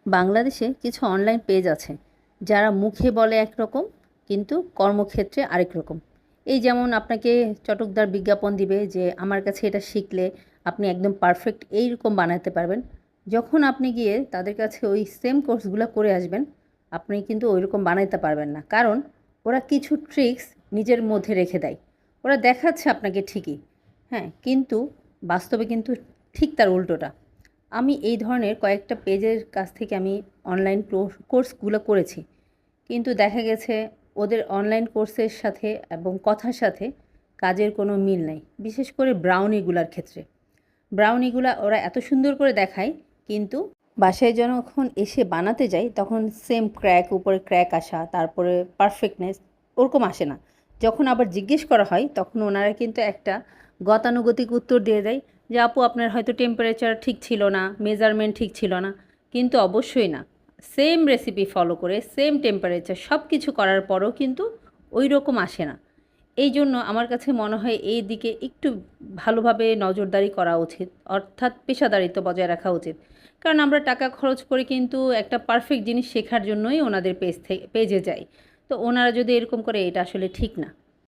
বাংলাদেশে কিছু online page আছে যারা মুখে বলে একরকম কিন্তু কর্মক্ষেত্রে আরেক রকম। এই যেমন আপনাকে চটকদার বিজ্ঞাপন দিবে যে আমার কাছে এটা শিখলে আপনি একদম পারফেক্ট এইরকম বানাতে পারবেন। যখন আপনি গিয়ে তাদের কাছে ওই সেম কোর্সগুলো করে আসবেন, আপনি কিন্তু ওইরকম বানাইতে পারবেন না, কারণ ওরা কিছু ট্রিক্স নিজের মধ্যে রেখে দেয়। ওরা দেখাচ্ছে আপনাকে ঠিকই, হ্যাঁ, কিন্তু বাস্তবে কিন্তু ঠিক তার উল্টোটা। আমি এই ধরনের কয়েকটা পেজের কাছ থেকে আমি অনলাইন কোর্সগুলো করেছি, কিন্তু দেখা গেছে ওদের অনলাইন কোর্সের সাথে এবং কথার সাথে কাজের কোনো মিল নেই। বিশেষ করে ব্রাউনিগুলার ক্ষেত্রে ব্রাউনিগুলা ওরা এত সুন্দর করে দেখায়, কিন্তু বাসায় যখন এসে বানাতে যাই তখন সেম ক্র্যাক উপরে ক্র্যাক আসা, তারপরে পারফেক্টনেস ওরকম আসে না। যখন আবার জিজ্ঞেস করা হয় তখন ওনারা কিন্তু একটা গতানুগতিক উত্তর দিয়ে দেয় যে আপু আপনার হয়তো টেম্পারেচার ঠিক ছিল না, মেজারমেন্ট ঠিক ছিল না। কিন্তু অবশ্যই না, সেম রেসিপি ফলো করে সেম টেম্পারেচার সব কিছু করার পরও কিন্তু ওই রকম আসে না। এই জন্য আমার কাছে মনে হয় এই দিকে একটু ভালোভাবে নজরদারি করা উচিত, অর্থাৎ পেশাদারিত্ব বজায় রাখা উচিত। কারণ আমরা টাকা খরচ করে কিন্তু একটা পারফেক্ট জিনিস শেখার জন্যই ওনাদের পেজে যাই। তো ওনারা যদি এরকম করে, এটা আসলে ঠিক না।